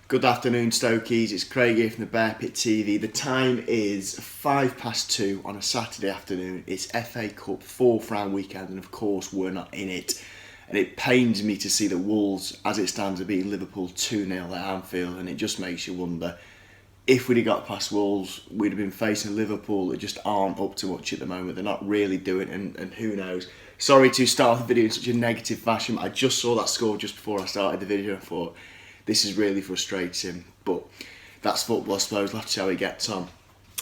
Good afternoon, Stokies. It's Craig here from the Bear Pit TV. The time is 2:05 on a Saturday afternoon. It's FA Cup 4th round weekend, and of course we're not in it. And it pains me to see the Wolves, as it stands, are beating Liverpool 2-0 at Anfield, and it just makes you wonder, if we'd have got past Wolves, we'd have been facing Liverpool that just aren't up to much at the moment. They're not really doing it, and who knows. Sorry to start the video in such a negative fashion, but I just saw that score just before I started the video and thought, this is really frustrating, but that's football, I suppose. We'll have to see how it gets on.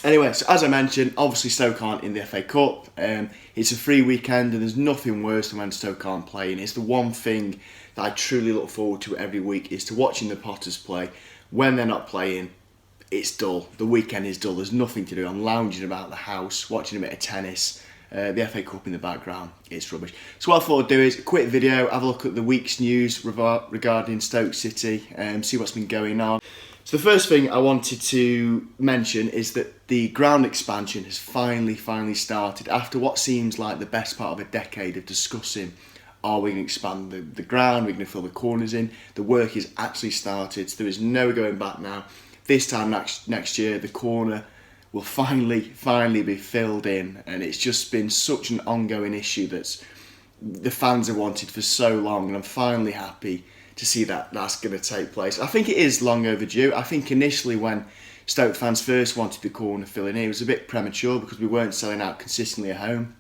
Anyway, so as I mentioned, obviously Stoke aren't in the FA Cup. It's a free weekend, and there's nothing worse than when Stoke aren't playing. It's the one thing that I truly look forward to every week, is to watching the Potters play. When they're not playing, it's dull. The weekend is dull. There's nothing to do. I'm lounging about the house, watching a bit of tennis. The FA Cup in the background, it's rubbish. So what I thought I'd do is a quick video, have a look at the week's news regarding Stoke City, see what's been going on. So the first thing I wanted to mention is that the ground expansion has finally started, after what seems like the best part of a decade of discussing, are we going to expand the ground, we're going to fill the corners in. The work is actually started, so there is no going back now. This time next year, the corner will finally be filled in, and it's just been such an ongoing issue that the fans have wanted for so long, and I'm finally happy to see that that's going to take place. I think it is long overdue. I think initially when Stoke fans first wanted the corner filling in, it was a bit premature because we weren't selling out consistently at home,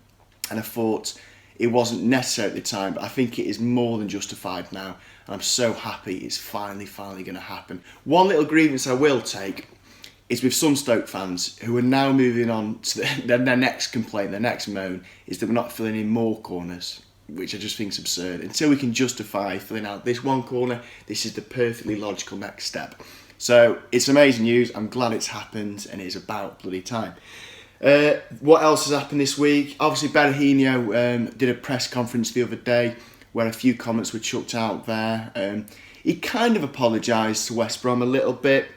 and I thought it wasn't necessary at the time, but I think it is more than justified now, and I'm so happy it's finally going to happen. One little grievance I will take is with some Stoke fans who are now moving on to their next complaint, their next moan, is that we're not filling in more corners, which I just think is absurd. Until we can justify filling out this one corner, this is the perfectly logical next step. So it's amazing news. I'm glad it's happened, and it is about bloody time. What else has happened this week? Obviously, Berahino did a press conference the other day where a few comments were chucked out there. He kind of apologised to West Brom a little bit.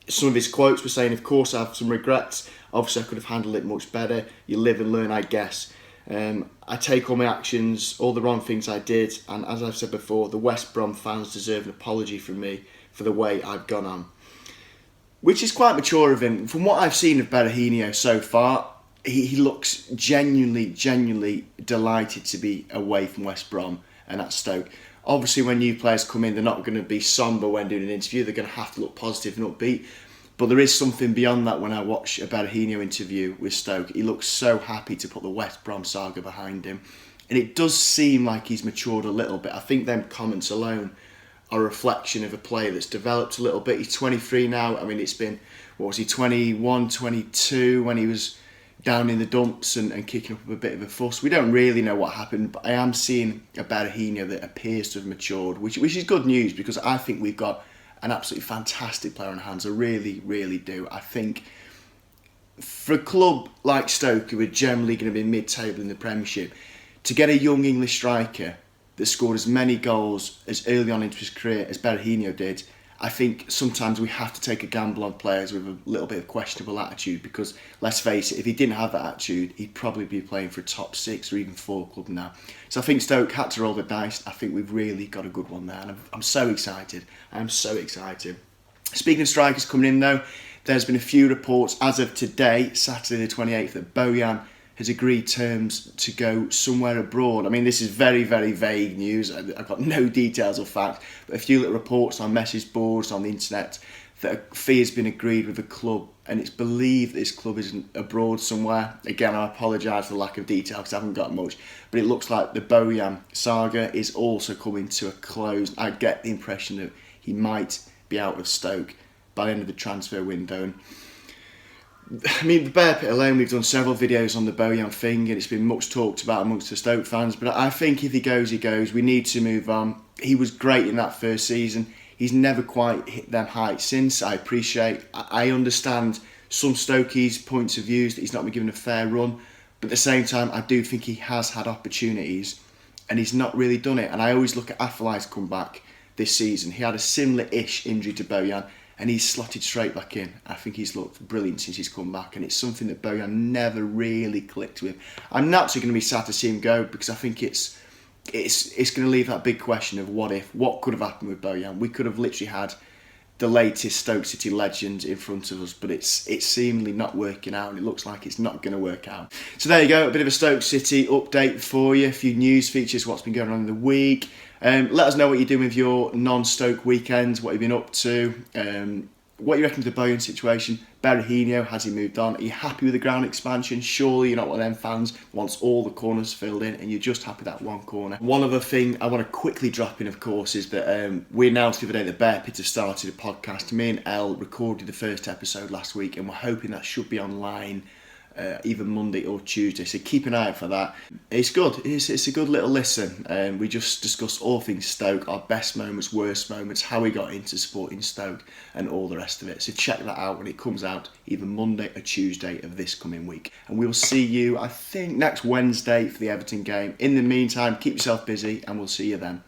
Some of his quotes were saying, of course I have some regrets, obviously I could have handled it much better, you live and learn, I guess. I take all my actions, all the wrong things I did, and as I've said before, the West Brom fans deserve an apology from me for the way I've gone on. Which is quite mature of him. From what I've seen of Berahino so far, he looks genuinely delighted to be away from West Brom and at Stoke. Obviously, when new players come in, they're not going to be sombre when doing an interview. They're going to have to look positive and upbeat. But there is something beyond that when I watch a Berahino interview with Stoke. He looks so happy to put the West Brom saga behind him. And it does seem like he's matured a little bit. I think them comments alone are a reflection of a player that's developed a little bit. He's 23 now. I mean, it's been, 21, 22 when he was down in the dumps and kicking up a bit of a fuss. We don't really know what happened, but I am seeing a Berahino that appears to have matured, which is good news, because I think we've got an absolutely fantastic player on hands. I really do. I think for a club like Stoke, who are generally going to be mid-table in the Premiership, to get a young English striker that scored as many goals as early on into his career as Berahino did, I think sometimes we have to take a gamble on players with a little bit of questionable attitude, because let's face it, if he didn't have that attitude, he'd probably be playing for a top 6 or even 4 club now. So I think Stoke had to roll the dice. I think we've really got a good one there, and I'm so excited. I'm so excited. Speaking of strikers coming in though, there's been a few reports as of today, Saturday the 28th, that Bojan has agreed terms to go somewhere abroad. I mean, this is very vague news. I've got no details or facts, but a few little reports on message boards on the internet that a fee has been agreed with the club, and it's believed this club is abroad somewhere. Again, I apologise for the lack of detail because I haven't got much, but it looks like the Bojan saga is also coming to a close. I get the impression that he might be out of Stoke by the end of the transfer window. And I mean, the Bear Pit alone, we've done several videos on the Bojan thing, and it's been much talked about amongst the Stoke fans, but I think if he goes, he goes. We need to move on. He was great in that first season. He's never quite hit them heights since. I understand some Stokies' points of views that he's not been given a fair run, but at the same time, I do think he has had opportunities, and he's not really done it. And I always look at Afellai's comeback this season. He had a similar-ish injury to Bojan, and he's slotted straight back in. I think he's looked brilliant since he's come back, and it's something that Bojan never really clicked with. I'm naturally going to be sad to see him go, because I think it's going to leave that big question of what if, what could have happened with Bojan. We could have literally had the latest Stoke City legend in front of us, but it's seemingly not working out, and it looks like it's not going to work out. So there you go, a bit of a Stoke City update for you, a few news features, what's been going on in the week. Let us know what you're doing with your non-Stoke weekends, what you've been up to, what you reckon of the Bowen situation. Berahino, has he moved on? Are you happy with the ground expansion? Surely you're not one of them fans who wants all the corners filled in and you're just happy that one corner. One other thing I want to quickly drop in, of course, is that we announced the other day that BET have started a podcast. Me and Elle recorded the first episode last week and we're hoping that should be online either Monday or Tuesday, so keep an eye out for that. It's good, it's a good little listen. We just discuss all things Stoke, our best moments, worst moments, how we got into supporting Stoke and all the rest of it. So check that out when it comes out either Monday or Tuesday of this coming week, and we'll see you, I think, next Wednesday for the Everton game. In the meantime, keep yourself busy and we'll see you then.